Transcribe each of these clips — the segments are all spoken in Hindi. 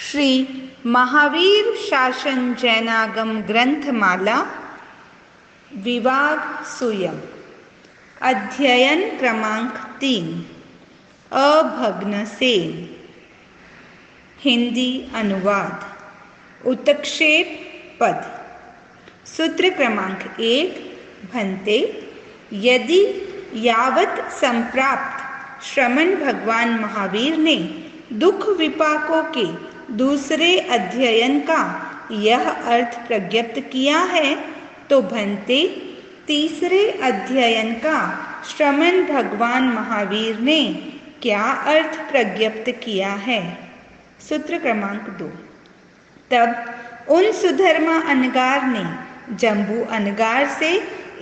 श्री महावीर शासन जैनागम ग्रंथमाला विभाग सुयम अध्ययन क्रमांक 3 अभग्न सेन हिंदी अनुवाद उत्क्षेप पद सूत्र क्रमांक 1 भन्ते यदि यावत संप्राप्त श्रमण भगवान महावीर ने दुख विपाकों के दूसरे अध्ययन का यह अर्थ प्रज्ञप्त किया है तो भन्ते तीसरे अध्ययन का श्रमण भगवान महावीर ने क्या अर्थ प्रज्ञप्त किया है। सूत्र क्रमांक 2 तब उन सुधर्मा अनगार ने जम्बू अनगार से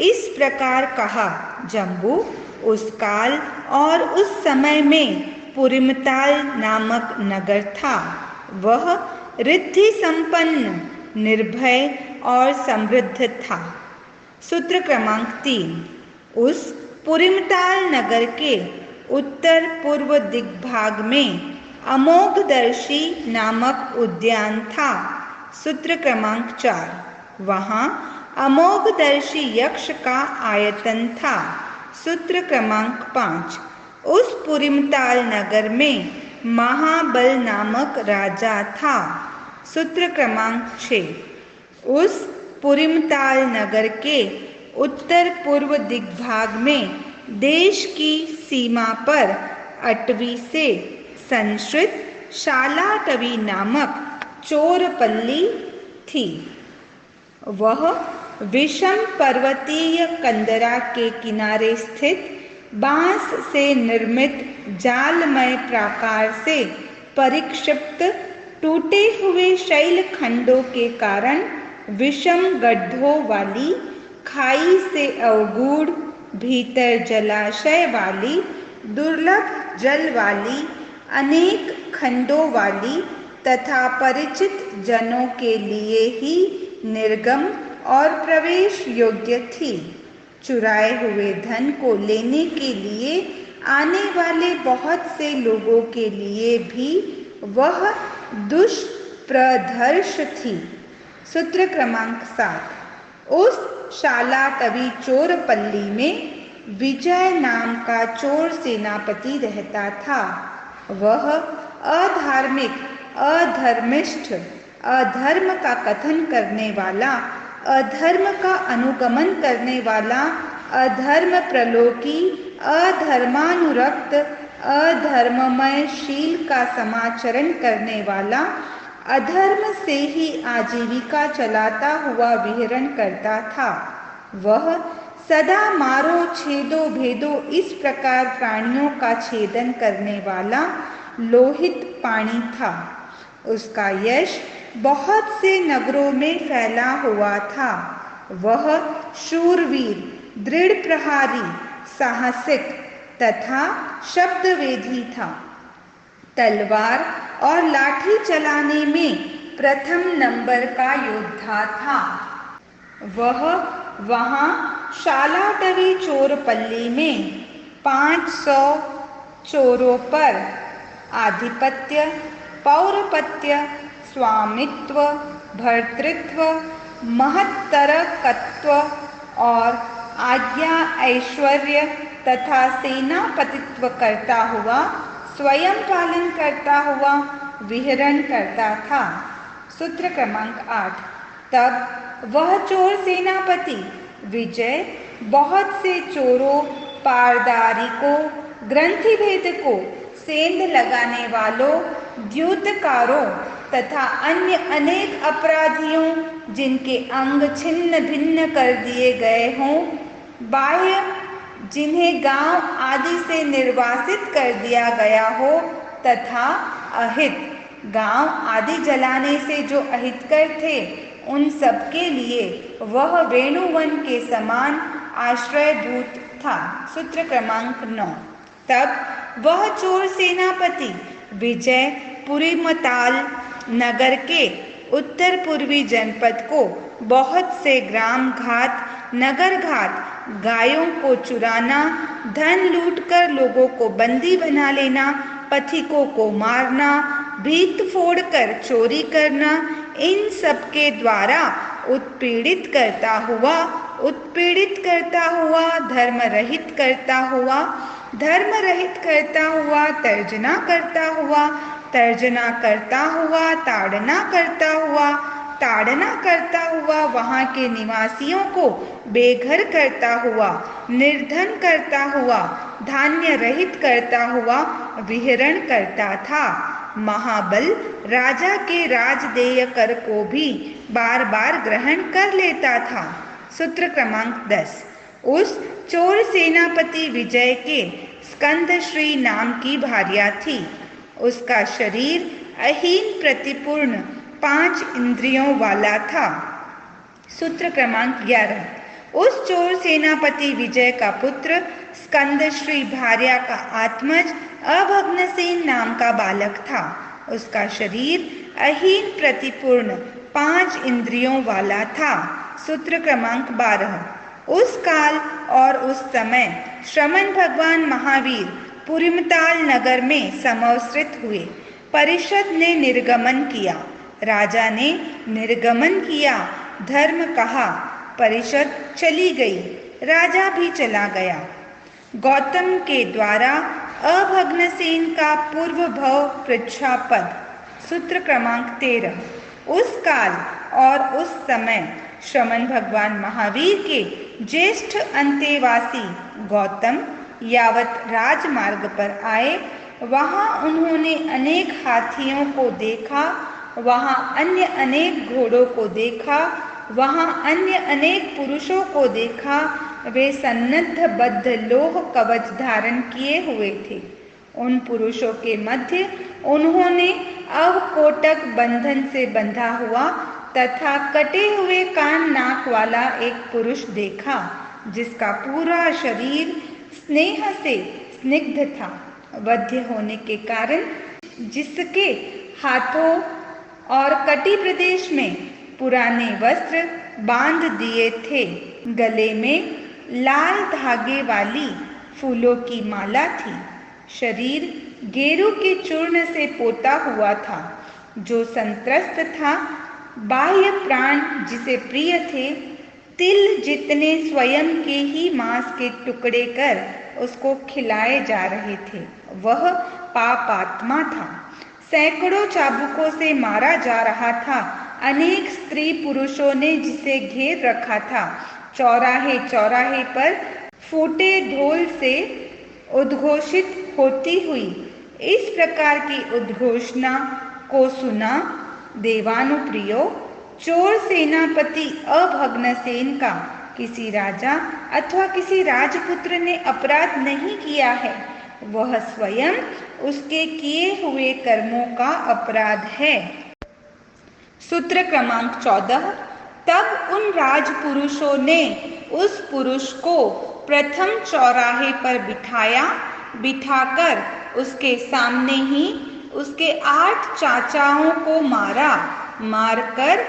इस प्रकार कहा। जम्बू उस काल और उस समय में पुरिमताल नामक नगर था। वह रिद्धि संपन्न, निर्भय और समृद्ध था। सूत्र क्रमांक 3 उस पुरिमताल नगर के उत्तर पूर्व दिग्भाग में अमोघदर्शी नामक उद्यान था। सूत्र क्रमांक 4 वहाँ अमोघदर्शी यक्ष का आयतन था। सूत्र क्रमांक 5 उस पुरिमताल नगर में महाबल नामक राजा था। सूत्र क्रमांक 6 उस पुरिमताल नगर के उत्तर पूर्व दिग्भाग में देश की सीमा पर अटवी से संश्रित शालाटवी नामक चोरपल्ली थी। वह विषम पर्वतीय कंदरा के किनारे स्थित बांस से निर्मित जालमय प्राकार से परिक्षिप्त टूटे हुए शैल खंडों के कारण विषम गड्ढों वाली, खाई से अवगूढ़ भीतर जलाशय वाली, दुर्लभ जल वाली, अनेक खंडों वाली तथा परिचित जनों के लिए ही निर्गम और प्रवेश योग्य थी। चुराए हुए धन को लेने के लिए आने वाले बहुत से लोगों के लिए भी वह दुष्प्रदर्श थी। सूत्र क्रमांक 7 उस शालाटवी चोरपल्ली में विजय नाम का चोर सेनापति रहता था। वह अधार्मिक, अधर्मिष्ठ, अधर्म का कथन करने वाला, अधर्म का अनुगमन करने वाला, अधर्म प्रलोकी, अधर्मानुरक्त, अधर्ममय शील का समाचरण करने वाला, अधर्म से ही आजीविका चलाता हुआ विहरण करता था। वह सदा मारो छेदो भेदो इस प्रकार प्राणियों का छेदन करने वाला लोहित पाणी था। उसका यश बहुत से नगरों में फैला हुआ था। वह शूरवीर, दृढ़ प्रहारी, साहसिक तथा शब्दवेदी था। तलवार और लाठी चलाने में प्रथम नंबर का योद्धा था। वह वहाँ शालाटवी चोरपल्ली में 500 चोरों पर आधिपत्य, पौरपत्य, स्वामित्व, भर्तृत्व, महत्तरकत्व और आज्ञा ऐश्वर्य तथा सेनापतित्व करता हुआ, स्वयं पालन करता हुआ विहरण करता था। सूत्र क्रमांक 8 तब वह चोर सेनापति विजय बहुत से चोरों, पारदारिकों, ग्रंथि भेदकों, सेंध लगाने वालों, द्यूतकारों तथा अन्य अनेक अपराधियों जिनके अंग छिन्न भिन्न कर दिए गए हों, बाह्य जिन्हें गांव आदि से निर्वासित कर दिया गया हो तथा अहित गांव आदि जलाने से जो अहितकर थे, उन सब के लिए वह वेणुवन के समान आश्रयभूत था। सूत्र क्रमांक 9 तब वह चोर सेनापति विजय पुरिमताल नगर के उत्तर पूर्वी जनपद को बहुत से ग्राम घात, नगर घात, गायों को चुराना, धन लूटकर लोगों को बंदी बना लेना, पथिकों को मारना, भीत फोड़कर चोरी करना, इन सब के द्वारा उत्पीड़ित करता हुआ, धर्म रहित करता हुआ, तर्जना करता हुआ, ताड़ना करता हुआ, वहाँ के निवासियों को बेघर करता हुआ, निर्धन करता हुआ, धान्य रहित करता हुआ विहरण करता था। महाबल राजा के राजदेय कर को भी बार बार ग्रहण कर लेता था। सूत्र क्रमांक 10। उस चोर सेनापति विजय के स्कंदश्री नाम की भार्या थी। उसका शरीर अहीन प्रतिपूर्ण 5 इंद्रियों वाला था। सूत्र क्रमांक 11। उस चोर सेनापति विजय का पुत्र स्कंदश्री भार्या का आत्मज अभग्नसेन नाम का बालक था। उसका शरीर अहीन प्रतिपूर्ण 5 इंद्रियों वाला था। सूत्र क्रमांक 12। उस काल और उस समय श्रमण भगवान महावीर पुरीमताल नगर में समवस्थित हुए। परिषद ने निर्गमन किया, राजा ने निर्गमन किया, धर्म कहा, परिषद चली गई, राजा भी चला गया। गौतम के द्वारा अभग्नसेन का पूर्व भव पृच्छापद। सूत्र क्रमांक 13। उस काल और उस समय श्रमण भगवान महावीर के ज्येष्ठ अंतेवासी गौतम यावत राजमार्ग पर आए, वहाँ उन्होंने अनेक हाथियों को देखा, वहाँ अन्य अनेक घोड़ों को देखा, वहाँ अन्य अनेक पुरुषों को देखा। वे सन्नद्ध बद्ध लोह कवच धारण किए हुए थे। उन पुरुषों के मध्य उन्होंने अवकोटक बंधन से बंधा हुआ तथा कटे हुए कान नाक वाला एक पुरुष देखा, जिसका पूरा शरीर स्नेह से स्निग्ध था, वध्य होने के कारण जिसके हाथों और कटी प्रदेश में पुराने वस्त्र बांध दिए थे। गले में लाल धागे वाली फूलों की माला थी। शरीर गेरू के चूर्ण से पोता हुआ था। जो संत्रस्त था, बाह्य प्राण जिसे प्रिय थे, तिल जितने स्वयं के ही मांस के टुकड़े कर उसको खिलाए जा रहे थे, वह पापात्मा था। सैकड़ों चाबुकों से मारा जा रहा था। अनेक स्त्री पुरुषों ने जिसे घेर रखा था। चौराहे चौराहे पर फूटे ढोल से उद्घोषित होती हुई इस प्रकार की उद्घोषणा को सुना। देवानुप्रियो, चोर सेनापति अभग्नसेन का किसी राजा अथवा किसी राजपुत्र ने अपराध नहीं किया है, वह स्वयं उसके किए हुए कर्मों का अपराध है। सूत्र क्रमांक 14। तब उन राजपुरुषों ने उस पुरुष को प्रथम चौराहे पर बिठाकर उसके सामने ही उसके 8 चाचाओं को मारकर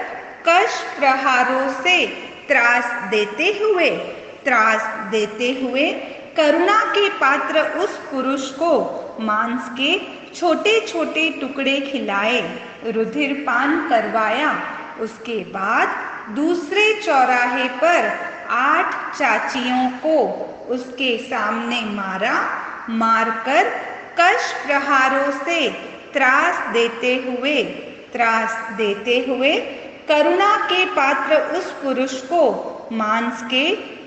कश प्रहारों से त्रास देते हुए करुणा के पात्र उस पुरुष को मांस के छोटे छोटे टुकड़े खिलाए, रुधिर पान करवाया। उसके बाद दूसरे चौराहे पर 8 चाचियों को उसके सामने मारकर कश प्रहारों से त्रास देते हुए करुणा के पात्र उस पुरुष को मांस के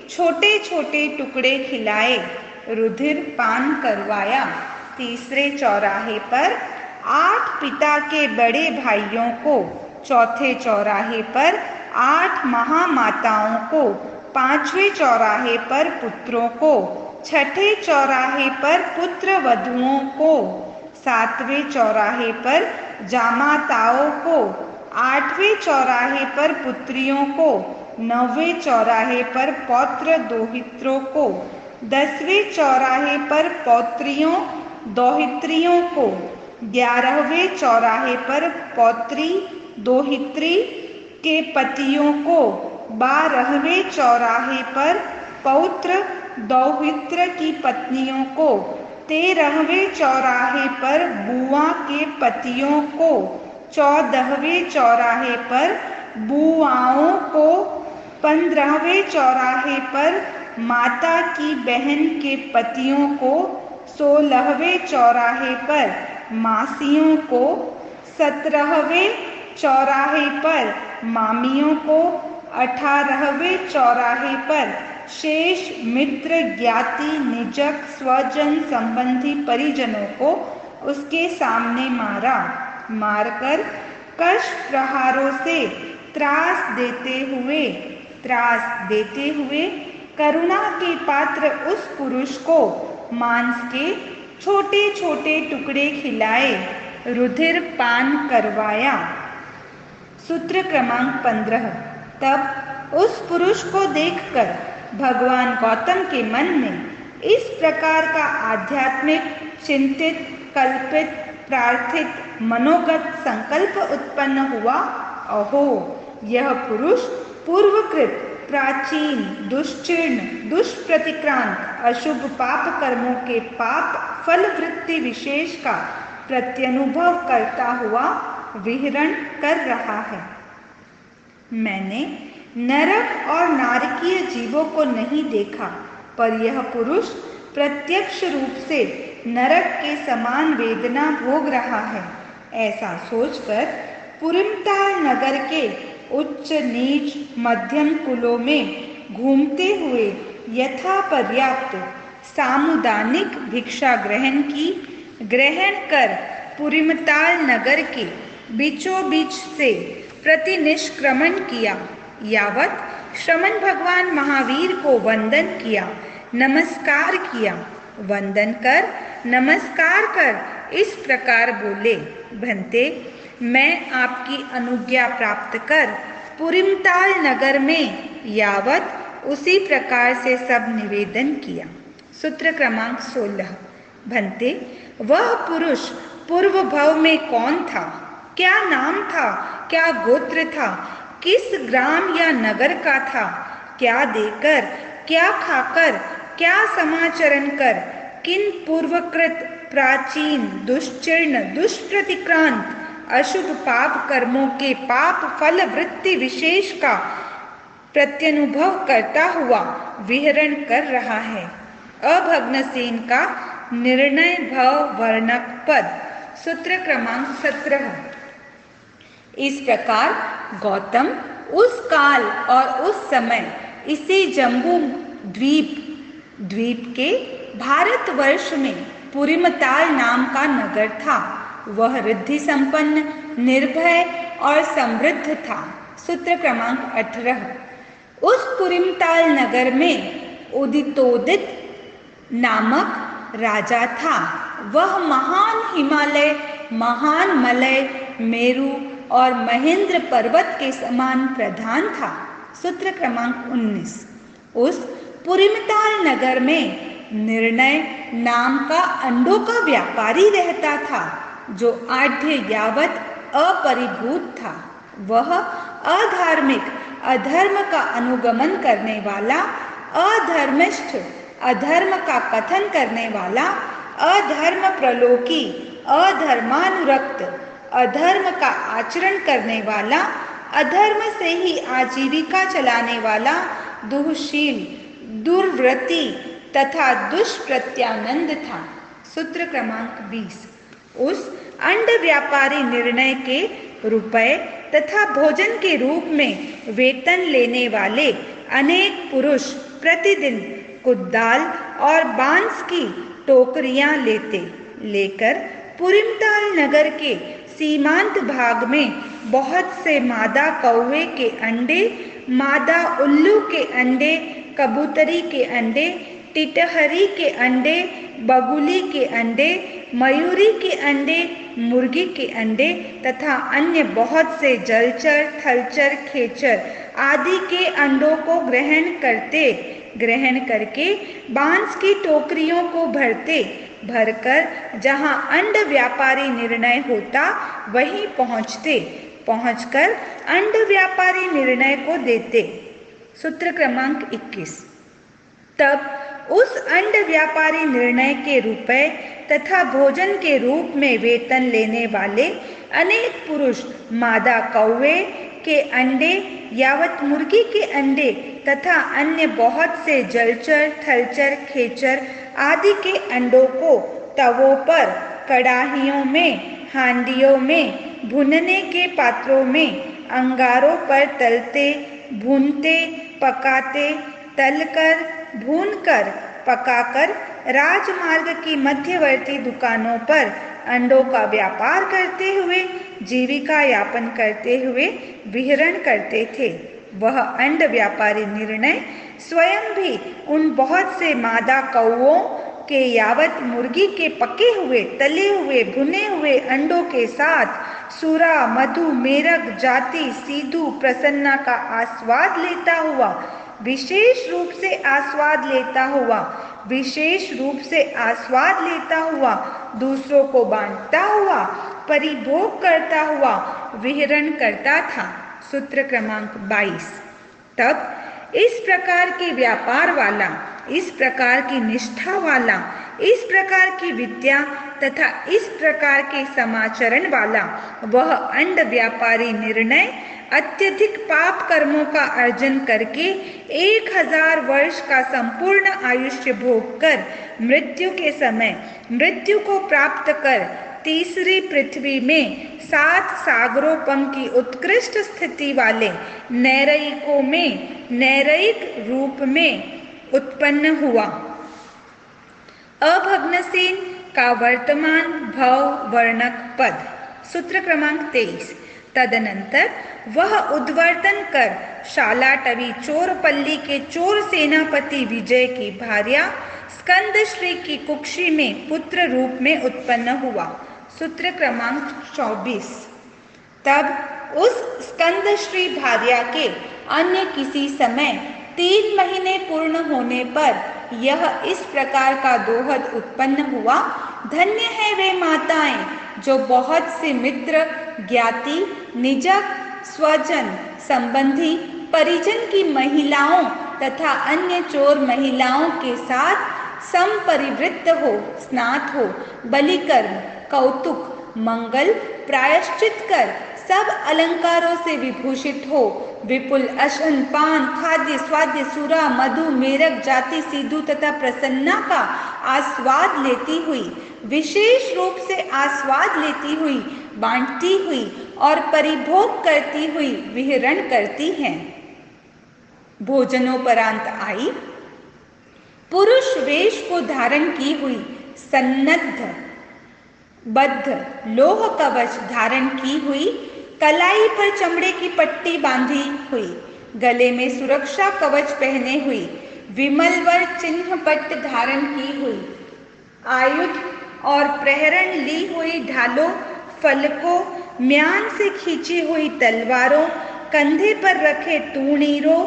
छोटे छोटे टुकड़े खिलाए, रुधिर पान करवाया। तीसरे चौराहे पर 8 पिता के बड़े भाइयों को, चौथे चौराहे पर 8 महामाताओं को, 5वें चौराहे पर पुत्रों को, 6ठे चौराहे पर पुत्र वधुओं को, 7वें चौराहे पर जामाताओं को, 8वें चौराहे पर पुत्रियों को, 9वें चौराहे पर पौत्र दोहित्रों को, 10वें चौराहे पर पौत्रियों दोहित्रियों को, 11वें चौराहे पर पौत्री दोहित्री के पतियों को, 12वें चौराहे पर पौत्र दोहित्र की पत्नियों को, 13वें चौराहे पर बुआ के पतियों को, 14वें चौराहे पर बुआओं को, 15वें चौराहे पर माता की बहन के पतियों को, 16वें चौराहे पर मासियों को, 17वें चौराहे पर मामियों को, 18वें चौराहे पर शेष मित्र ज्ञाति निजक स्वजन संबंधी परिजनों को उसके सामने मारा। मारकर कष्ट प्रहारों से त्रास देते हुए करुणा के पात्र उस पुरुष को मांस के छोटे छोटे टुकड़े खिलाए, रुधिर पान करवाया। सूत्र क्रमांक 15। तब उस पुरुष को देखकर भगवान गौतम के मन में इस प्रकार का आध्यात्मिक चिंतित कल्पित प्रार्थित मनोगत संकल्प उत्पन्न हुआ, अहो यह पुरुष पूर्वकृत प्राचीन दुश्चीर्ण दुष्प्रतिक्रांत अशुभ पाप कर्मों के पाप फल वृत्ति विशेष का प्रत्यनुभव करता हुआ विहरण कर रहा है। मैंने नरक और नारकीय जीवों को नहीं देखा, पर यह पुरुष प्रत्यक्ष रूप से नरक के समान वेदना भोग रहा है। ऐसा सोचकर पुरिमताल नगर के उच्च नीच मध्यम कुलों में घूमते हुए यथा पर्याप्त सामुदानिक भिक्षा ग्रहण कर पुरिमताल नगर के बीचों बीच से प्रतिनिष्क्रमण किया, यावत श्रमण भगवान महावीर को वंदन किया, नमस्कार किया। वंदन कर नमस्कार कर इस प्रकार बोले, भंते मैं आपकी अनुज्ञा प्राप्त कर पुरिमताल नगर में यावत उसी प्रकार से सब निवेदन किया। सूत्र क्रमांक 16। भंते वह पुरुष पूर्व भव में कौन था, क्या नाम था, क्या गोत्र था, किस ग्राम या नगर का था, क्या देकर क्या खाकर क्या समाचरण कर किन पूर्वकृत प्राचीन दुश्चीर्ण दुष्प्रतिक्रांत अशुभ पाप कर्मों के पाप फल वृत्ति विशेष का प्रत्यनुभव करता हुआ विहरण कर रहा है। अभग्नसेन का निर्णय भव वर्णक पद। सूत्र क्रमांक 17। इस प्रकार गौतम उस काल और उस समय इसी जम्बू द्वीप के भारतवर्ष में पुरिमताल नाम का नगर था। वह रिद्धि संपन्न, निर्भय और समृद्ध था। सूत्र क्रमांक 18। उस पुरिमताल नगर में उदितोदित नामक राजा था। वह महान हिमालय, महान मलय, मेरु और महेंद्र पर्वत के समान प्रधान था। सूत्र क्रमांक 19। उस पुरिमताल नगर में निर्णय नाम का अंडों का व्यापारी रहता था, जो आढ़्य यावत अपरिभूत था। वह अधार्मिक, अधर्म का अनुगमन करने वाला, अधर्मिष्ठ, अधर्म का कथन करने वाला, अधर्म प्रलोकी, अधर्मानुरक्त, अधर्म का आचरण करने वाला, अधर्म से ही आजीविका चलाने वाला, दुःशील, दुर्व्रती तथा दुष्प्रत्यानंद था। सूत्र क्रमांक 20। उस अंड व्यापारी निर्णय के रुपए तथा भोजन के रूप में वेतन लेने वाले अनेक पुरुष प्रतिदिन कुदाल और बांस की टोकरियां लेकर पुरिमताल नगर के सीमांत भाग में बहुत से मादा कौवे के अंडे, मादा उल्लू के अंडे, कबूतरी के अंडे, टिटहरी के अंडे, बगुली के अंडे, मयूरी के अंडे, मुर्गी के अंडे तथा अन्य बहुत से जलचर, थलचर, खेचर आदि के अंडों को ग्रहण करके बांस की टोकरियों को भरकर जहां अंड व्यापारी निर्णय होता वहीं पहुंचकर अंड व्यापारी निर्णय को देते। सूत्र क्रमांक 21। तब उस अंड व्यापारी निर्णय के रुपए तथा भोजन के रूप में वेतन लेने वाले अनेक पुरुष मादा कौवे के अंडे, यावत मुर्गी के अंडे तथा अन्य बहुत से जलचर, थलचर, खेचर आदि के अंडों को तवों पर, कड़ाहियों में, हांडियों में, भुनने के पात्रों में, अंगारों पर तलते, भूनते, पकाते, तलकर, भूनकर, पकाकर राजमार्ग की मध्यवर्ती दुकानों पर अंडों का व्यापार करते हुए जीविका यापन करते हुए विहरण करते थे। वह अंड व्यापारी निर्णय स्वयं भी उन बहुत से मादा कौवों के यावत मुर्गी के पके हुए, तले हुए, भुने हुए अंडों के साथ सूरा, मधु, मेरक, जाति, सीधु, प्रसन्ना का आस्वाद लेता हुआ, विशेष रूप से आस्वाद लेता हुआ, विशेष रूप से आस्वाद लेता हुआ, दूसरों को बांटता हुआ, परिभोग करता हुआ विहरण करता था। सूत्र क्रमांक 22। तब इस प्रकार के व्यापार वाला, इस प्रकार की निष्ठा वाला, इस प्रकार की विद्या तथा इस प्रकार के समाचरण वाला वह अंड व्यापारी निर्णय अत्यधिक पाप कर्मों का अर्जन करके 1000 वर्ष का संपूर्ण आयुष्य भोग कर मृत्यु के समय मृत्यु को प्राप्त कर तीसरी पृथ्वी में 7 सागरोपम की उत्कृष्ट स्थिति वाले नैरयिकों में नैरयिक रूप में उत्पन्न हुआ। अभग्नसेन का वर्तमान भव वर्णक पद। सूत्र क्रमांक 23। तदनंतर वह उद्वर्तन कर शालाटवी चोरपल्ली के चोर सेनापति विजय की भार्या स्कंदश्री की कुक्षी में पुत्र रूप में उत्पन्न हुआ। सूत्र क्रमांक 24। तब उस स्कंदश्री भार्या के अन्य किसी समय 3 महीने पूर्ण होने पर यह इस प्रकार का दोहद उत्पन्न हुआ। धन्य है वे माताएं जो बहुत से मित्र, ज्ञाति, निजक, स्वजन, संबंधी, परिजन की महिलाओं तथा अन्य चोर महिलाओं के साथ संपरिवृत्त हो, स्नात हो, बलिकर्म, कौतुक, मंगल, प्रायश्चित कर सब अलंकारों से विभूषित हो, विपुल अशन, पान, खाद्य, स्वाद्य, सूरा, मधु, मेरक, जाति, सीधु तथा प्रसन्ना का आस्वाद लेती हुई, विशेष रूप से आस्वाद लेती हुई, बांटती हुई और परिभोग करती हुई विहरण करती हैं। भोजनोपरांत आई, पुरुष वेश को धारण की हुई, सन्नद्ध बद्ध लोह कवच धारण की हुई, कलाई पर चमड़े की पट्टी बांधी हुई, गले में सुरक्षा कवच पहने हुई, विमलवर चिन्ह पट्ट धारण की हुई, आयुध और प्रहरण ली हुई ढालों, फलकों, म्यान से खींची हुई तलवारों, कंधे पर रखे तूणीरों,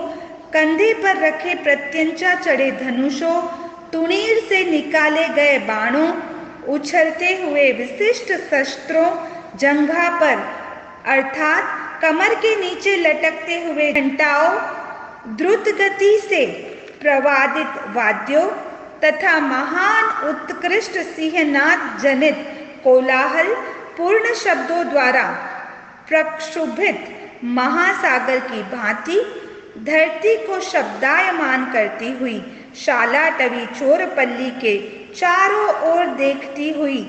कंधे पर रखे प्रत्यंचा चढ़े धनुषों, तुणीर से निकाले गए बाणों, उछलते हुए विशिष्ट शस्त्रों, जंघा पर अर्थात कमर के नीचे लटकते हुए घंटाओं, द्रुत गति से प्रवादित वाद्यों तथा महान उत्कृष्ट सिंहनाद जनित कोलाहल पूर्ण शब्दों द्वारा प्रक्षुभित महासागर की भांति धरती को शब्दायमान करती हुई शालाटवी चोरपल्ली के चारों ओर देखती हुई,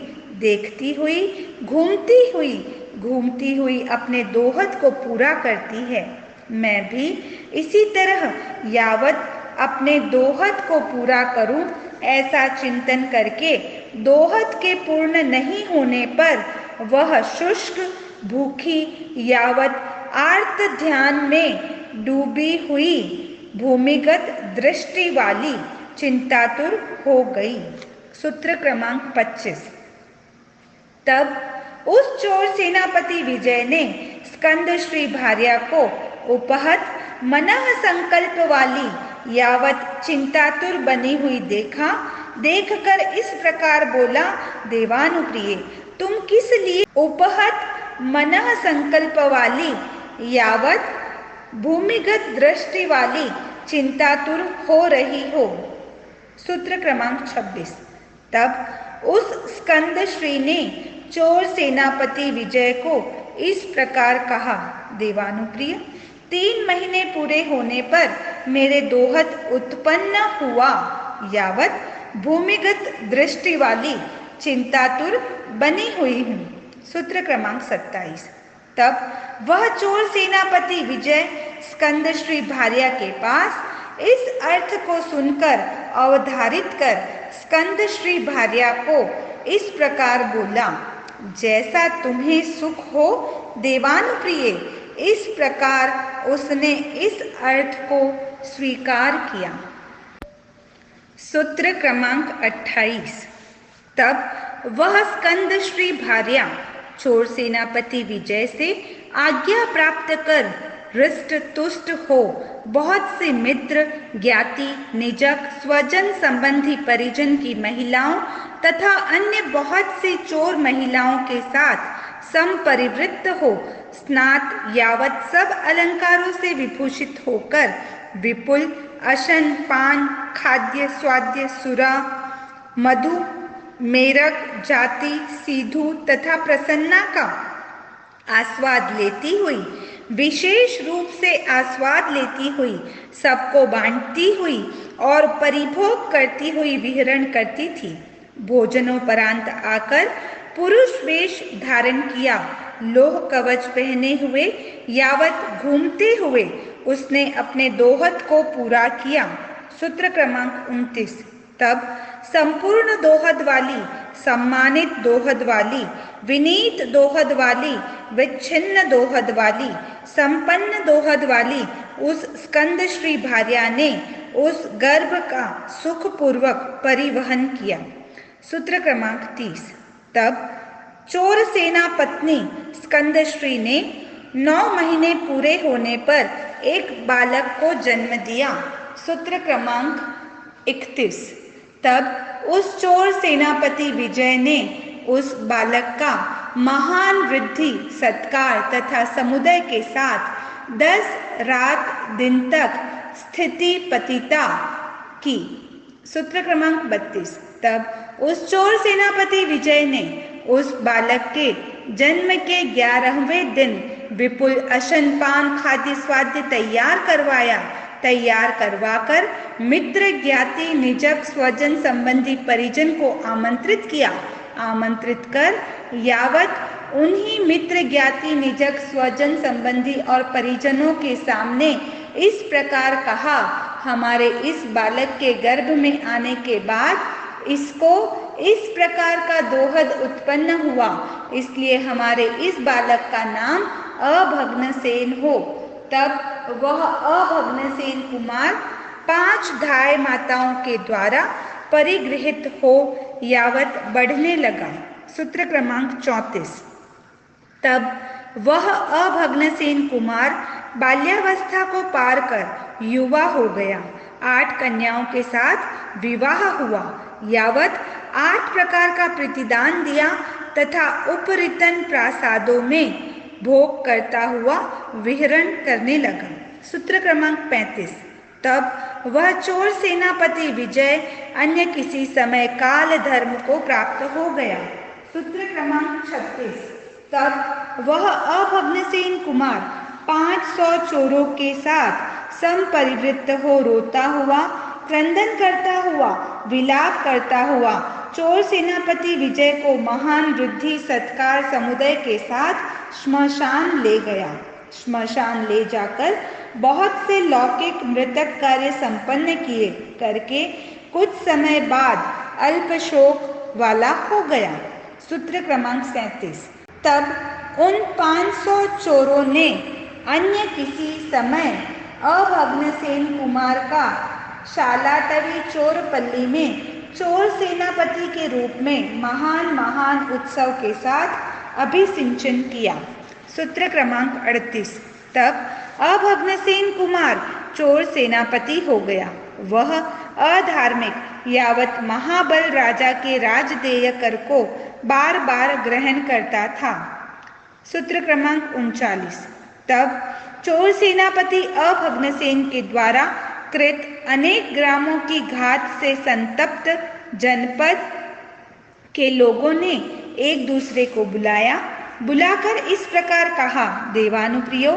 घूमती हुई अपने दोहद को पूरा करती है। मैं भी इसी तरह यावत अपने दोहद को पूरा करूं, ऐसा चिंतन करके दोहद के पूर्ण नहीं होने पर वह शुष्क भूखी यावत आर्त ध्यान में डूबी हुई भूमिगत दृष्टि वाली चिंतातुर हो गई। सूत्र क्रमांक 25। तब उस चोर सेनापति विजय ने स्कंदश्री भार्या को उपहत मनः संकल्प वाली यावत चिंतातुर बनी हुई देखा। देखकर इस प्रकार बोला, देवानुप्रिय, तुम किस लिए उपहत मनः संकल्प वाली यावत भूमिगत दृष्टि वाली चिंतातुर हो रही हो? सूत्र क्रमांक 26। तब उस स्कंद श्री ने चोर सेनापति विजय को इस प्रकार कहा, देवानुप्रिय, 3 महीने पूरे होने पर मेरे दोहत उत्पन्न हुआ, यावत भूमिगत दृष्टि वाली चिंतातुर बनी हुई हूँ। सूत्र क्रमांक 27। तब वह चोर सेनापति विजय स्कंद श्री भार्या के पास इस अर्थ को सुनकर अवधारित कर स्कंद श्री भार्या को इस प्रकार बोला, जैसा तुम्हें सुख हो देवानुप्रिय। इस प्रकार उसने इस अर्थ को स्वीकार किया। सूत्र क्रमांक 28। तब वह स्कंद श्री भार्या चोर सेनापति विजय से आज्ञा प्राप्त कर हृष्ट तुष्ट हो बहुत से मित्र, ज्ञाति, निजक, स्वजन संबंधी परिजन की महिलाओं तथा अन्य बहुत सी चोर महिलाओं के साथ संपरिवृत्त हो स्नात यावत सब अलंकारों से विभूषित होकर विपुल अशन, पान, खाद्य, स्वाद्य, सुरा, मधु, मेरक, जाति, सीधु तथा प्रसन्ना का आस्वाद लेती हुई, विशेष रूप से आस्वाद लेती हुई, सबको बांटती हुई और परिभोग करती हुई विहरण करती थी। भोजनोपरांत आकर पुरुष वेश धारण किया, लोह कवच पहने हुए यावत घूमते हुए उसने अपने दोहत को पूरा किया। सूत्र क्रमांक 29। तब संपूर्ण दोहद वाली, सम्मानित दोहद वाली, विनीत दोहद वाली, विच्छिन्न दोहद वाली, संपन्न दोहद वाली उस स्कंद श्री भार्या ने उस गर्भ का सुखपूर्वक परिवहन किया। सूत्र क्रमांक 30। तब चोर सेना पत्नी स्कंद श्री ने 9 महीने पूरे होने पर एक बालक को जन्म दिया। सूत्र क्रमांक 31। तब उस चोर सेनापति विजय ने उस बालक का महान वृद्धि, सत्कार तथा समुदाय के साथ 10 रात दिन तक स्थिति पतिता की। सूत्र क्रमांक 32। तब उस चोर सेनापति विजय ने उस बालक के जन्म के 11वें दिन विपुल अशन, पान, खाद्य, स्वाद्य तैयार करवाकर मित्र, ज्ञाति, निजक, स्वजन संबंधी परिजन को आमंत्रित किया। आमंत्रित कर यावत उन्हीं मित्र, ज्ञाति, निजक, स्वजन संबंधी और परिजनों के सामने इस प्रकार कहा, हमारे इस बालक के गर्भ में आने के बाद इसको इस प्रकार का दोहद उत्पन्न हुआ, इसलिए हमारे इस बालक का नाम अभग्नसेन हो। तब वह अभग्नसेन कुमार 5 धाय माताओं के द्वारा परिगृहित हो यावत बढ़ने लगा। सूत्र क्रमांक 34। तब वह अभग्नसेन कुमार बाल्यावस्था को पार कर युवा हो गया। 8 कन्याओं के साथ विवाह हुआ, यावत 8 प्रकार का प्रतिदान दिया तथा उपरितन प्रासादों में भोग करता हुआ विहरण करने लगा। सूत्र क्रमांक 35। तब वह चोर सेनापति विजय अन्य किसी समय काल धर्म को प्राप्त हो गया। सूत्र क्रमांक 36। तब वह अभग्नसेन कुमार 500 चोरों के साथ संपरिवृत्त हो रोता हुआ, क्रंदन करता हुआ, विलाप करता हुआ चोर सेनापति विजय को महान वृद्धि, सत्कार, समुदाय के साथ श्मशान ले गया। श्मशान ले जाकर बहुत से लौकिक मृतक कार्य संपन्न किए करके कुछ समय बाद अल्प शोक वाला हो गया। सूत्र क्रमांक 37। तब उन 500 चोरों ने अन्य किसी समय अभग्नसेन कुमार का शालाटवी चोरपल्ली में चोर सेनापति के रूप में महान उत्सव के साथ अभिसिंचन किया। सूत्र क्रमांक 38। तब अभग्नसेन कुमार चोर सेनापति हो गया। वह अधार्मिक यावत महाबल राजा के राजदेय कर को बार बार ग्रहण करता था। सूत्र क्रमांक 39। तब चोर सेनापति अभग्नसेन के द्वारा कृत अनेक ग्रामों की घात से संतप्त जनपद के लोगों ने एक दूसरे को बुलाकर इस प्रकार कहा, देवानुप्रियो,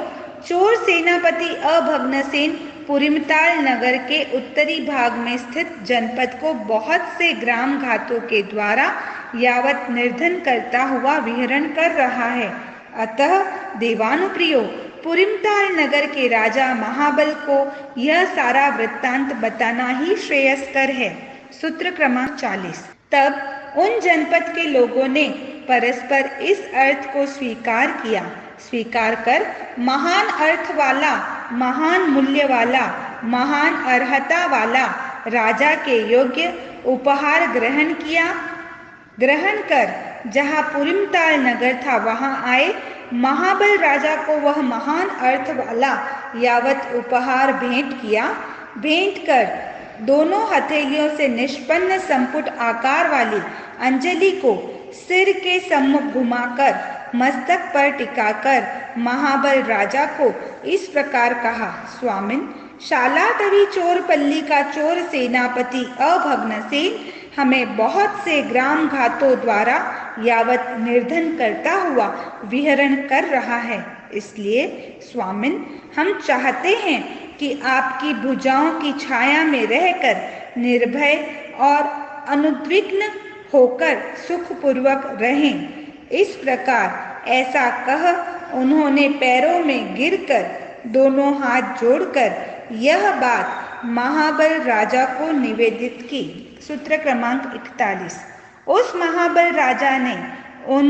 चोर सेनापति अभग्नसेन पुरिमताल नगर के उत्तरी भाग में स्थित जनपद को बहुत से ग्राम घातों के द्वारा यावत निर्धन करता हुआ विहरण कर रहा है। अतः देवानुप्रियो, पुरिमताल नगर के राजा महाबल को यह सारा वृत्तांत बताना ही श्रेयस्कर है। सूत्र क्रमांक 40। तब उन जनपद के लोगों ने परस्पर इस अर्थ को स्वीकार कर महान अर्थ वाला, महान मूल्य वाला, महान अर्हता वाला राजा के योग्य उपहार ग्रहण कर जहाँ पुरिमताल नगर था वहां आए। महाबल राजा को वह महान अर्थ वाला यावत उपहार भेंट कर दोनों हथेलियों से निष्पन्न संपुट आकार वाली अंजलि को सिर के सम्मुख घुमाकर मस्तक पर टिकाकर महाबल राजा को इस प्रकार कहा, स्वामिन, शालाटवी चोरपल्ली का चोर सेनापति अभग्नसेन हमें बहुत से ग्राम घातों द्वारा यावत निर्धन करता हुआ विहरण कर रहा है। इसलिए स्वामिन, हम चाहते हैं कि आपकी भुजाओं की छाया में रहकर निर्भय और अनुद्विग्न होकर सुखपूर्वक रहें। इस प्रकार ऐसा कह उन्होंने पैरों में गिरकर दोनों हाथ जोड़कर यह बात महाबल राजा को निवेदित की। सूत्र क्रमांक 41। उस महाबल राजा ने उन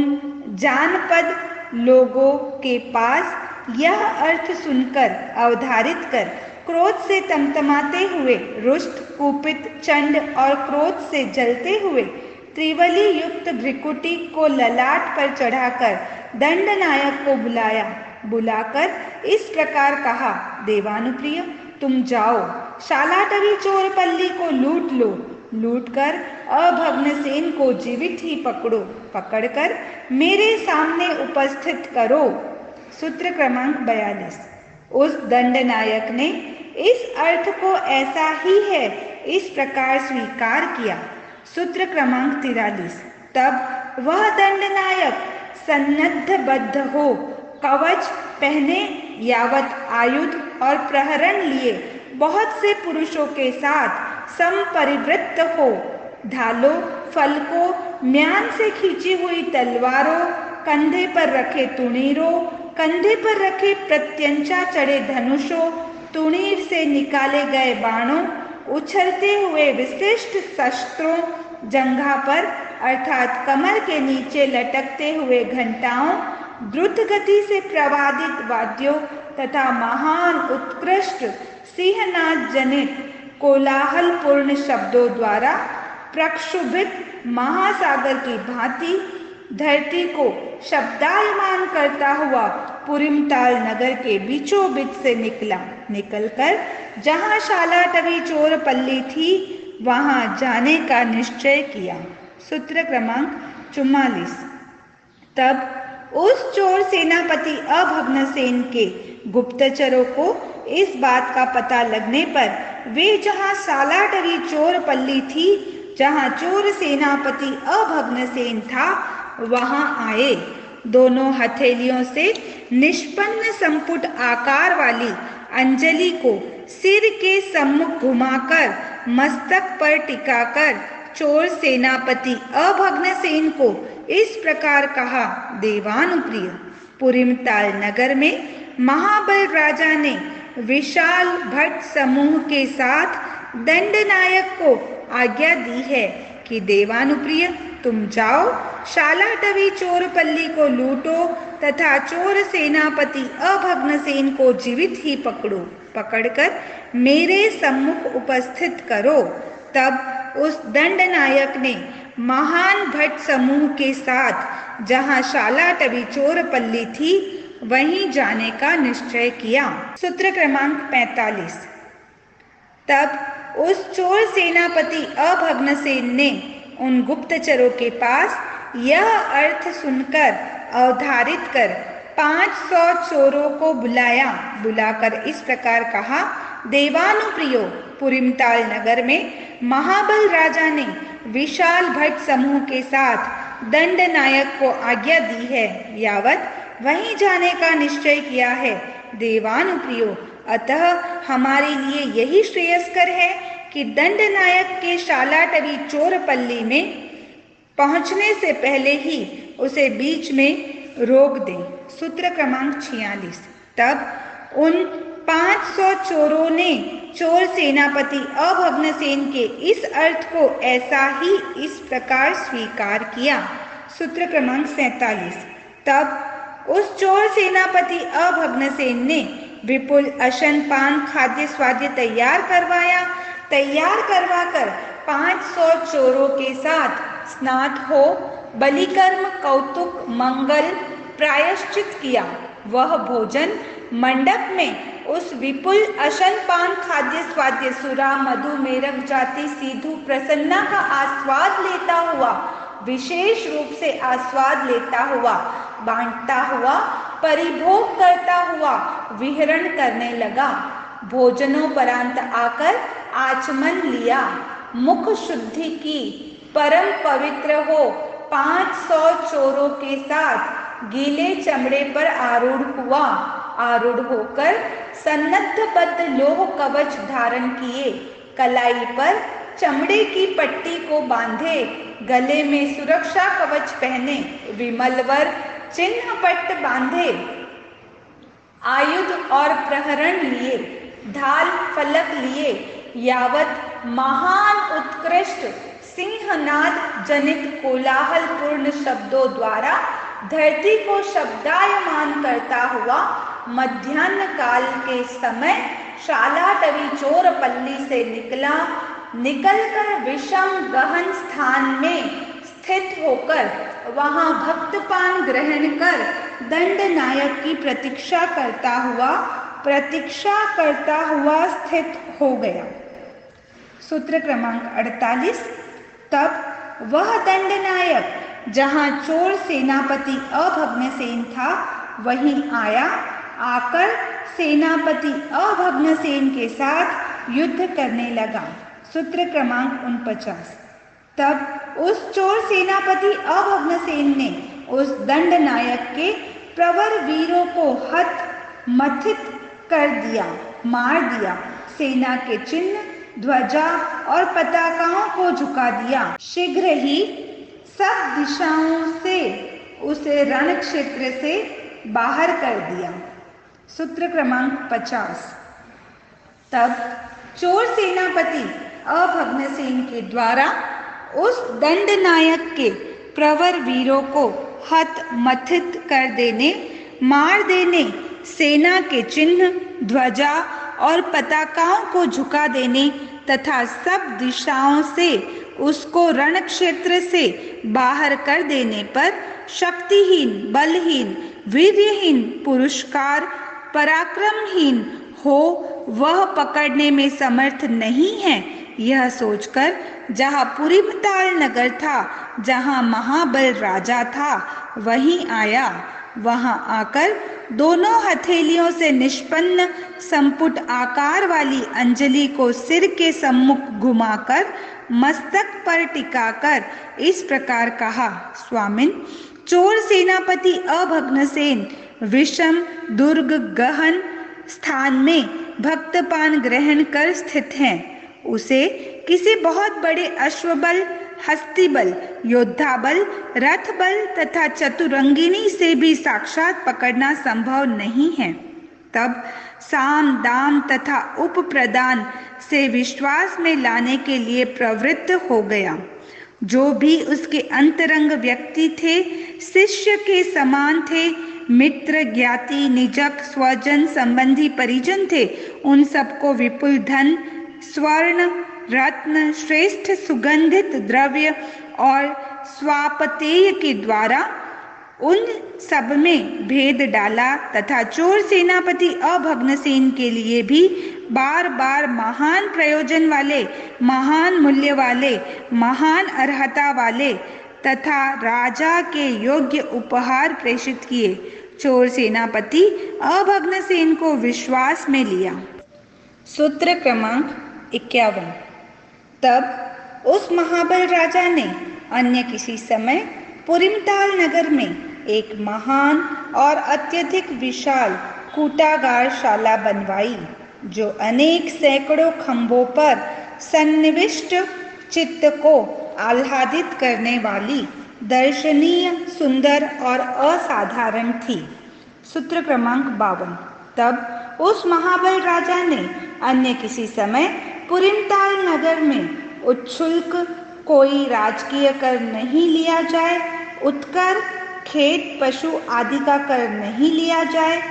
जानपद लोगों के पास यह अर्थ सुनकर अवधारित कर क्रोध से तमतमाते हुए, रुष्ट, कुपित, चंड और क्रोध से जलते हुए त्रिवली युक्त भ्रिकुटी को ललाट पर चढ़ाकर दंडनायक को बुलाकर इस प्रकार कहा, देवानुप्रिय, तुम जाओ, शालाटवी चोरपल्ली को लूटकर अभग्नसेन को जीवित ही पकड़कर मेरे सामने उपस्थित करो। सूत्र क्रमांक 42। उस दंडनायक ने इस अर्थ को ऐसा ही है इस प्रकार स्वीकार किया। सूत्र क्रमांक 43। तब वह दंडनायक सन्नद्धबद्ध हो, कवच पहने यावत आयुध और प्रहरण लिए बहुत से पुरुषों के साथ समपरिवृत्त हो, ढालों, फलकों, म्यान से खींची हुई तलवारों, कंधे पर रखे तुणीरों, कंधे पर रखे प्रत्यंचा चढ़े धनुषों, तुणीर से निकाले गए बाणों, उछलते हुए विशिष्ट शस्त्रों, जंघा पर अर्थात कमर के नीचे लटकते हुए घंटाओं, द्रुत गति से प्रवादित वाद्यों तथा महान उत्कृष्ट सिंहनाद जनित कोलाहलपूर्ण शब्दों द्वारा प्रक्षुभित महासागर की भांति धरती को शब्दायमान करता हुआ पुरिमताल नगर के बीचों बीच से निकलकर जहाँ शालाटवी चोरपल्ली थी वहां जाने का निश्चय किया। सूत्र क्रमांक 44। तब उस चोर सेनापति अभग्नसेन के गुप्तचरों को इस बात का पता लगने पर वे जहाँ शालाटवी चोरपल्ली थी, जहाँ चोर सेनापति अभग्नसेन था, वहां आए। दोनों हथेलियों से निष्पन्न संपुट आकार वाली अंजलि को सिर के सम्मुख घुमाकर मस्तक पर टिकाकर चोर सेनापति अभग्नसेन को इस प्रकार कहा, देवानुप्रिय, पुरिमताल नगर में महाबल राजा ने विशाल भट्ट समूह के साथ दंडनायक को आज्ञा दी है कि देवानुप्रिय, तुम जाओ, शालाटवी चोरपल्ली को लूटो तथा चोर सेनापति अभग्नसेन को जीवित ही पकड़कर मेरे सम्मुख उपस्थित करो। तब उस दंडनायक ने महान भट्ट समूह के साथ जहाँ शालाटवी चोरपल्ली थी वहीं जाने का निश्चय किया। सूत्र क्रमांक 45। तब उस चोर सेनापति अभग्नसेन ने उन गुप्तचरों के पास यह अर्थ सुनकर अवधारित कर 500 चोरों को बुलाकर इस प्रकार कहा, देवानुप्रियो, पुरिमताल नगर में महाबल राजा ने विशाल भट्ट समूह के साथ दंड नायक को आज्ञा दी है, यावत वहीं जाने का निश्चय किया है। देवानुप्रियो, अतः हमारे लिए यही श्रेयस्कर है कि दंड नायक के शालाटवी चोरपल्ली में पहुंचने से पहले ही उसे बीच में रोक दें। सूत्र क्रमांक 46। तब उन 500 चोरों ने चोर सेनापति अभग्नसेन के इस अर्थ को ऐसा ही इस प्रकार स्वीकार किया। सूत्र क्रमांक 47। तब उस चोर सेनापति अभग्नसेन ने विपुल अशन पान खाद्य स्वाद्य तैयार करवाकर 500 चोरों के साथ स्नात हो बलिकर्म कौतुक मंगल प्रायश्चित किया। वह भोजन मंडप में उस विपुल अशन पान खाद्य स्वाद्य सुरा मधु मेरक जाति सीधु प्रसन्ना का आस्वाद लेता हुआ, विशेष रूप से आस्वाद लेता हुआ, बांटता हुआ, परिभोग करता हुआ विहरण करने लगा। भोजनोपरांत आकर आचमन लिया, मुख शुद्धि की, परम पवित्र हो 500 चोरों के साथ गीले चमड़े पर आरूढ़ हुआ। आरूढ़ होकर सन्नद्धबद्ध लोह कवच धारण किए, कलाई पर चमड़े की पट्टी को बांधे, गले में सुरक्षा कवच पहने, विमलवर चिन्ह पट्ट बांधे, आयुध और प्रहरण लिए, ढाल फलक लिए, यावत महान उत्कृष्ट सिंहनाद जनित कोलाहल पूर्ण शब्दों द्वारा धरती को शब्दायमान करता हुआ मध्याह्न काल के समय शालाटवी चोरपल्ली से निकलकर विषम गहन स्थान में स्थित होकर वहां भक्तपान ग्रहण कर दंड नायक की प्रतीक्षा करता हुआ स्थित हो गया। सूत्र क्रमांक 48। तब वह दंड नायक जहां चोर सेनापति अभग्नसेन था वहीं आया, आकर सेनापति अभग्नसेन के साथ युद्ध करने लगा। सूत्र क्रमांक 49। तब उस चोर सेनापति अभग्नसेन ने उस दंड नायक के प्रवर वीरों को मथित कर दिया, मार दिया, सेना के चिन्ह, ध्वजा और पताकाओं को झुका दिया। शीघ्र ही सब दिशाओं से उसे रण क्षेत्र से बाहर कर दिया। सूत्र क्रमांक 50। तब चोर सेनापति अभग्नसेन के द्वारा उस दंड नायक के प्रवर वीरों को मथित कर देने, मार देने, सेना के चिन्ह, ध्वजा और पताकाओं को झुका देने तथा सब दिशाओं से उसको रण क्षेत्र से बाहर कर देने पर शक्तिहीन, बलहीन, वीर्यहीन, पुरुषकार, पराक्रमहीन हो वह पकड़ने में समर्थ नहीं है, यह सोचकर जहाँ पुरिमताल नगर था, जहाँ महाबल राजा था, वहीं आया। वहां आकर दोनों हथेलियों से निष्पन्न संपुट आकार वाली अंजलि को सिर के सम्मुख घुमाकर मस्तक पर टिकाकर इस प्रकार कहा, स्वामिन, चोर सेनापति अभग्नसेन विषम दुर्ग गहन स्थान में भक्तपान ग्रहण कर स्थित हैं। उसे किसी बहुत बड़े अश्वबल, हस्तिबल, योद्धाबल, रथबल तथा चतुरंगिनी से भी साक्षात पकड़ना संभव नहीं है। तब साम दाम तथा उपप्रदान से विश्वास में लाने के लिए प्रवृत्त हो गया। जो भी उसके अंतरंग व्यक्ति थे, शिष्य के समान थे, मित्र, ज्ञाति, निजक, स्वजन, संबंधी, परिजन थे, उन सबको विपुल धन, स्वर्ण, रत्न, श्रेष्ठ सुगंधित द्रव्य और स्वापतेय के द्वारा उन सब में भेद डाला तथा चोर सेनापति अभग्नसेन के लिए भी बार बार महान प्रयोजन वाले, महान मूल्य वाले, महान अर्हता वाले तथा राजा के योग्य उपहार प्रेषित किए। चोर सेनापति अभग्नसेन को विश्वास में लिया। सूत्र क्रमांक 51। तब उस महाबल राजा ने अन्य किसी समय पुरिमताल नगर में एक महान और अत्यधिक विशाल कूटागार शाला बनवाई, जो अनेक सैकड़ों खंभों पर सन्निविष्ट चित्त को आह्लादित करने वाली, दर्शनीय, सुंदर और असाधारण थी। सूत्र क्रमांक 52। तब उस महाबल राजा ने अन्य किसी समय पुरिमताल नगर में उच्छुल्क कोई राजकीय कर नहीं लिया जाए, उत्कर, खेत, पशु आदि का कर नहीं लिया जाए,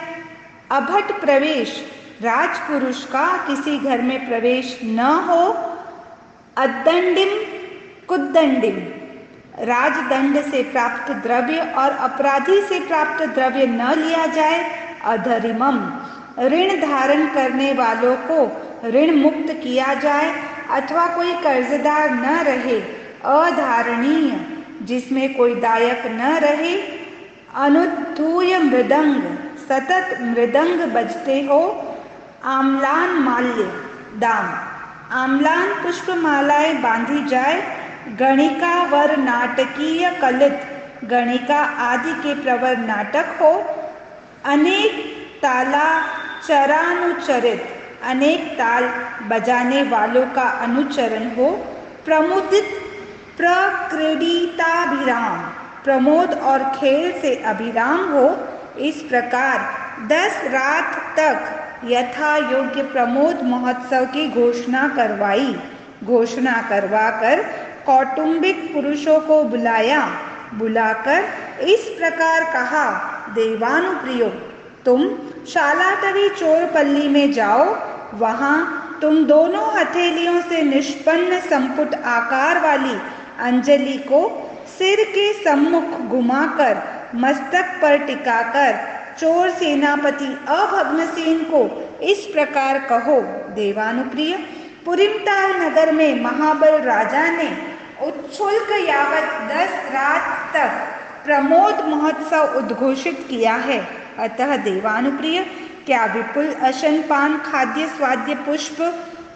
अभट प्रवेश, राजपुरुष का किसी घर में प्रवेश न हो, अदंडिम कुदंडिम, राजदंड से प्राप्त द्रव्य और अपराधी से प्राप्त द्रव्य न लिया जाए, अधरिमम, ऋण धारण करने वालों को ऋण मुक्त किया जाए अथवा कोई कर्जदार न रहे, अधारणीय, जिसमें कोई दायक न रहे, अनुद्धूय मृदंग, सतत मृदंग बजते हो, आम्लान माल्य, दाम, आम्लान पुष्पमालाएं बांधी जाए, गणिका वर नाटकीय कलित, गणिका आदि के प्रवर नाटक हो, अनेक ताला चरानुचरित, अनेक ताल बजाने वालों का अनुचरण हो, प्रमुदित प्रक्रीडिताभिराम, प्रमोद और खेल से अभिराम हो। इस प्रकार 10 रात तक यथा योग्य प्रमोद महोत्सव की घोषणा करवाई। घोषणा करवाकर कौटुंबिक पुरुषों को बुलाया, बुलाकर इस प्रकार कहा, देवानुप्रियो, तुम शालाटवी चोरपल्ली में जाओ, वहां तुम दोनों हथेलियों से निष्पन्न संपुट आकार वाली अंजलि को सिर के सम्मुख घुमाकर मस्तक पर टिकाकर चोर सेनापति अभग्नसेन को इस प्रकार कहो, देवानुप्रिय, पुरिमताल नगर में महाबल राजा ने उच्छुल्क यावत 10 रात तक प्रमोद महोत्सव उद्घोषित किया है। अतः देवानुप्रिय, क्या विपुल अशन पान खाद्य स्वाद्य पुष्प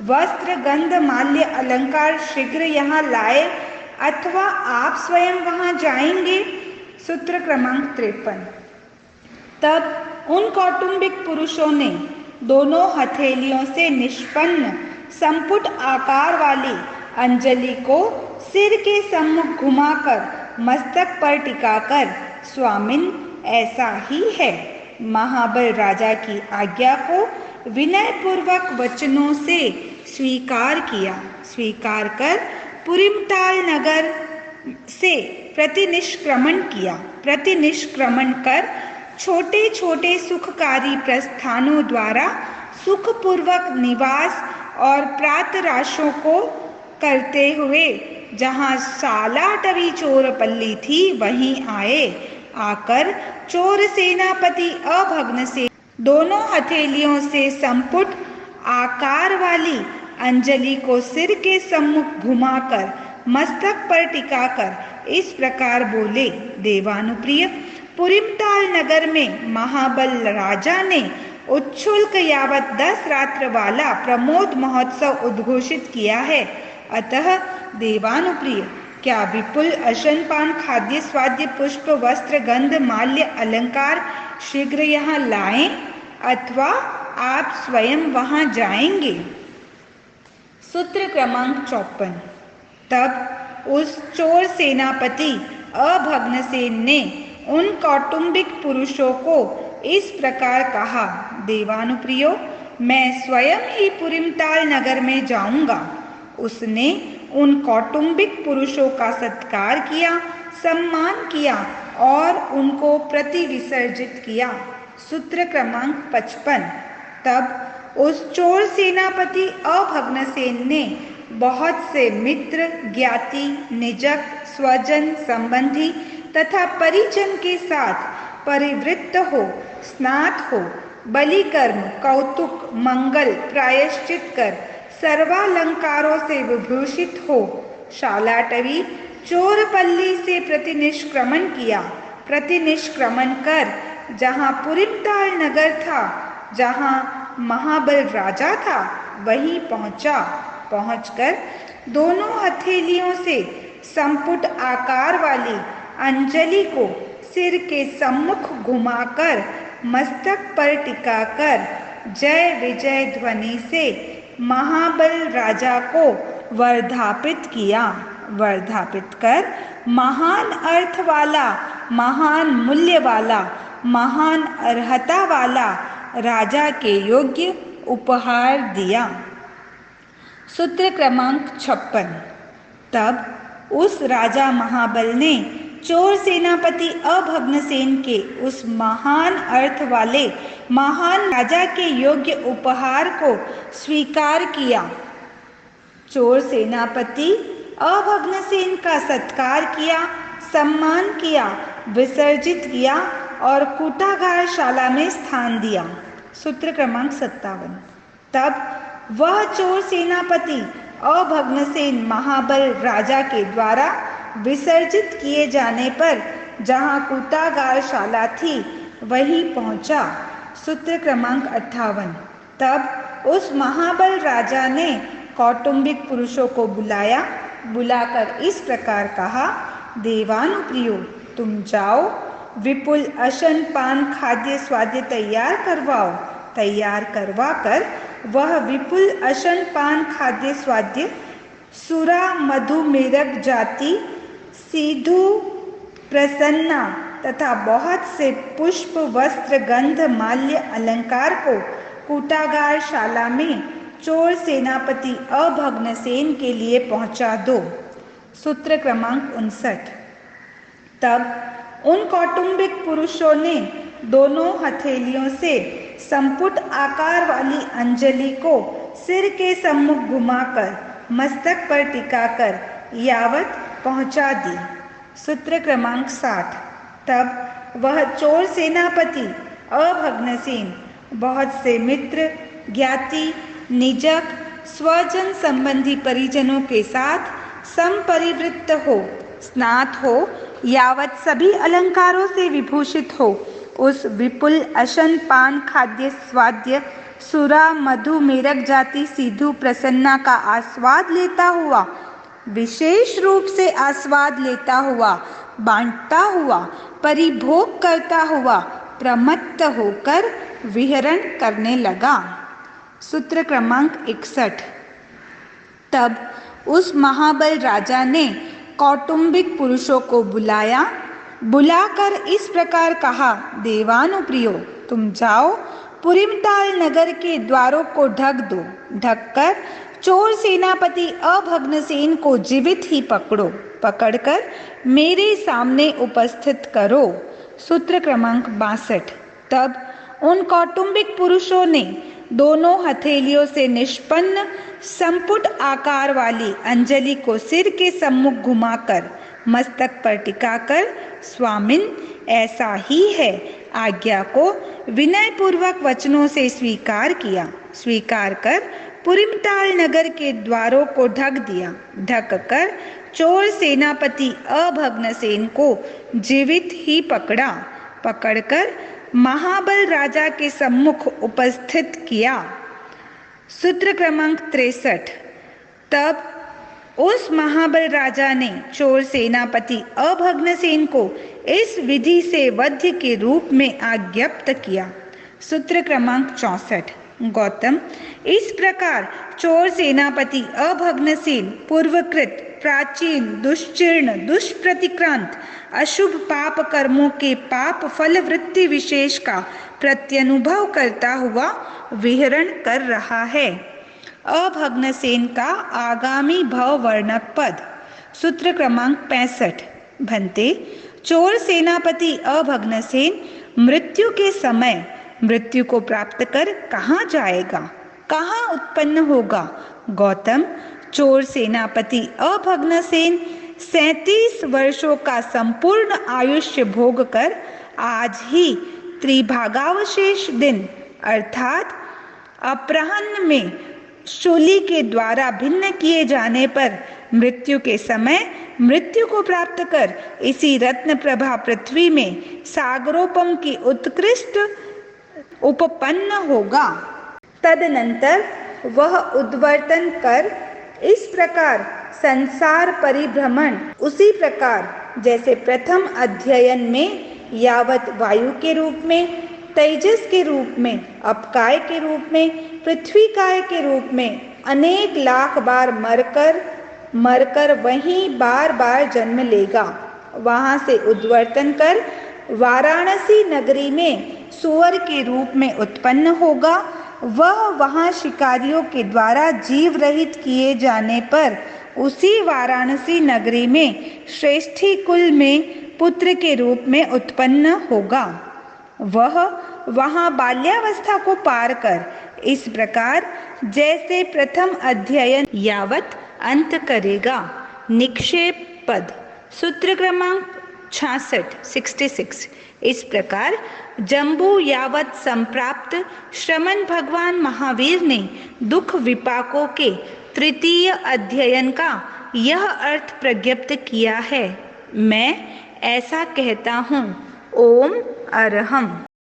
वस्त्र गंध माल्य अलंकार शीघ्र यहाँ लाए अथवा आप स्वयं वहां जाएंगे? सूत्र क्रमांक 53। तब उन कौटुंबिक पुरुषों ने दोनों हथेलियों से निष्पन्न संपुट आकार वाली अंजलि को सिर के सम्मुख घुमाकर मस्तक पर टिकाकर, स्वामिन ऐसा ही है, महाबल राजा की आज्ञा को विनय पूर्वक वचनों से स्वीकार किया। स्वीकार कर पुरिमताल नगर से प्रतिनिष्क्रमण किया। प्रतिनिष्क्रमण कर छोटे छोटे सुखकारी प्रस्थानों द्वारा सुखपूर्वक निवास और प्रातराशों को करते हुए जहाँ सालाटवी चोरपल्ली थी वहीं आए। आकर चोर सेनापति अभग्नसेन दोनों हथेलियों से संपुट आकार वाली अंजलि को सिर के सम्मुख घुमाकर मस्तक पर टिकाकर इस प्रकार बोले, देवानुप्रिय, पुरिमताल नगर में महाबल राजा ने उच्छुल्क यावत 10 रात्र वाला प्रमोद महोत्सव उद्घोषित किया है। अतः देवानुप्रिय, क्या विपुल अशन पान खाद्य स्वाद्य पुष्प वस्त्र गंध माल्य अलंकार शीघ्र यहाँ लाएं अथवा आप स्वयं वहां जाएंगे? सूत्र क्रमांक 54। तब उस चोर सेनापति अभग्नसेन ने उन कौटुंबिक पुरुषों को इस प्रकार कहा, देवानुप्रियो, मैं स्वयं ही पुरिमताल नगर में जाऊंगा। उसने उन कौटुंबिक पुरुषों का सत्कार किया, सम्मान किया और उनको प्रति विसर्जित किया। सूत्र क्रमांक 55। तब उस चोर सेनापति अभग्नसेन ने बहुत से मित्र, ज्ञाति, निजक, स्वजन, संबंधी तथा परिजन के साथ परिवृत्त हो, स्नात हो, बलिकर्म, कौतुक, मंगल, प्रायश्चित कर सर्वालंकारों से विभूषित हो शालाटवी चोरपल्ली से प्रतिनिष्क्रमण किया। प्रतिनिष्क्रमण कर जहाँ पुरिमताल नगर था, जहाँ महाबल राजा था, वहीं पहुंचा। पहुंचकर दोनों हथेलियों से संपुट आकार वाली अंजलि को सिर के सम्मुख घुमाकर मस्तक पर टिकाकर जय विजय ध्वनि से महाबल राजा को वर्धापित किया। वर्धापित कर महान अर्थ वाला, महान मूल्य वाला, महान अर्हता वाला राजा के योग्य उपहार दिया। सूत्र क्रमांक 56। तब उस राजा महाबल ने चोर सेनापति अभग्नसेन के उस महान अर्थ वाले महान राजा के योग्य उपहार को स्वीकार किया। चोर सेनापति अभग्नसेन का सत्कार किया, सम्मान किया, विसर्जित किया और कूटागार शाला में स्थान दिया। सूत्र क्रमांक 57। तब वह चोर सेनापति अभग्नसेन महाबल राजा के द्वारा विसर्जित किए जाने पर जहाँ कूटागार शाला थी वहीं पहुंचा। सूत्र क्रमांक 58। तब उस महाबल राजा ने कौटुंबिक पुरुषों को बुलाया। बुलाकर इस प्रकार कहा, देवानुप्रियो, तुम जाओ, विपुल अशन पान खाद्य स्वाद्य तैयार करवाओ। तैयार करवा कर वह विपुल अशन पान खाद्य स्वाद्य सुरा मधु मेरक जाति सीधु प्रसन्ना तथा बहुत से पुष्प वस्त्र गंध माल्य अलंकार को कूटागार शाला में चोर सेनापति अभग्नसेन के लिए पहुंचा दो। सूत्र क्रमांक 59। तब उन कौटुंबिक पुरुषों ने दोनों हथेलियों से संपुट आकार वाली अंजलि को सिर के सम्मुख घुमाकर मस्तक पर टिकाकर यावत पहुंचा दी। सूत्र क्रमांक 60। तब वह चोर सेनापति अभग्नसेन बहुत से मित्र, ज्ञाति, निजक, स्वजन संबंधी परिजनों के साथ संपरिवृत्त हो, स्नात हो, यावत सभी अलंकारों से विभूषित हो, उस विपुल अशन पान खाद्य स्वाद्य सुरा मधु मेरक जाति सीधु प्रसन्ना का आस्वाद लेता हुआ, विशेष रूप से आस्वाद लेता हुआ, बांटता हुआ, परिभोग करता हुआ, प्रमत्त होकर विहरण करने लगा। सूत्र क्रमांक 61। तब उस महाबल राजा ने कौटुंबिक पुरुषों को बुलाया। बुलाकर इस प्रकार कहा, देवानुप्रियो, तुम जाओ, पुरिमताल नगर के द्वारों को ढक दो। ढककर चोर सेनापति अभग्नसेन को जीवित ही पकड़ो। पकड़कर मेरे सामने उपस्थित करो। सूत्र क्रमांक 62। तब उन कौटुंबिक पुरुषों ने दोनों हथेलियों से निष्पन्न संपुट आकार वाली अंजलि को सिर के सम्मुख घुमाकर मस्तक पर टिकाकर, स्वामिन ऐसा ही है, आज्ञा को विनय पूर्वक वचनों से स्वीकार किया। स्वीकार कर पुरिमताल नगर के द्वारों को ढक दिया। ढक कर चोर सेनापति अभग्नसेन को जीवित ही पकड़ा। पकड़कर महाबल राजा के सम्मुख उपस्थित किया। सूत्र क्रमांक 63। तब उस महाबल राजा ने चोर सेनापति अभग्नसेन को इस विधि से वध्य के रूप में आज्ञप्त किया। सूत्र क्रमांक 64। गौतम, इस प्रकार चोर सेनापति अभग्नसेन पूर्वकृत प्राचीन दुश्चीर्ण दुष्प्रतिक्रांत अशुभ पाप कर्मों के पाप फल वृत्ति विशेष का प्रत्यनुभव करता हुआ विहरण कर रहा है। अभग्नसेन का आगामी भव वर्णक पद। सूत्र क्रमांक 65। भंते, चोर सेनापति अभग्नसेन मृत्यु के समय मृत्यु को प्राप्त कर कहाँ जाएगा, कहाँ उत्पन्न होगा? गौतम, चोर सेनापति अभग्नसेन 37 वर्षों का संपूर्ण आयुष्य भोग कर आज ही त्रिभागावशेष दिन अर्थात अपराह्न में शूली के द्वारा भिन्न किए जाने पर मृत्यु के समय मृत्यु को प्राप्त कर इसी रत्न प्रभा पृथ्वी में सागरोपम की उत्कृष्ट उपपन्न होगा। तदनंतर वह उद्वर्तन कर इस प्रकार संसार परिभ्रमण उसी प्रकार जैसे प्रथम अध्ययन में यावत वायु के रूप में, तेजस के रूप में, अपकाय के रूप में, पृथ्वी काय के रूप में अनेक लाख बार मरकर वहीं बार बार जन्म लेगा। वहां से उद्वर्तन कर वाराणसी नगरी में सुअर के रूप में उत्पन्न होगा। वह वहां शिकारियों के द्वारा जीव रहित किए जाने पर उसी वाराणसी नगरी में श्रेष्ठी कुल में पुत्र के रूप में उत्पन्न होगा। वह वहां बाल्यावस्था को पार कर इस प्रकार जैसे प्रथम अध्ययन यावत अंत करेगा। निक्षेप पद सूत्र क्रमांक 66 इस प्रकार जम्बू यावत संप्राप्त श्रमण भगवान महावीर ने दुख विपाकों के तृतीय अध्ययन का यह अर्थ प्रज्ञप्त किया है। मैं ऐसा कहता हूँ। ओम अरहम।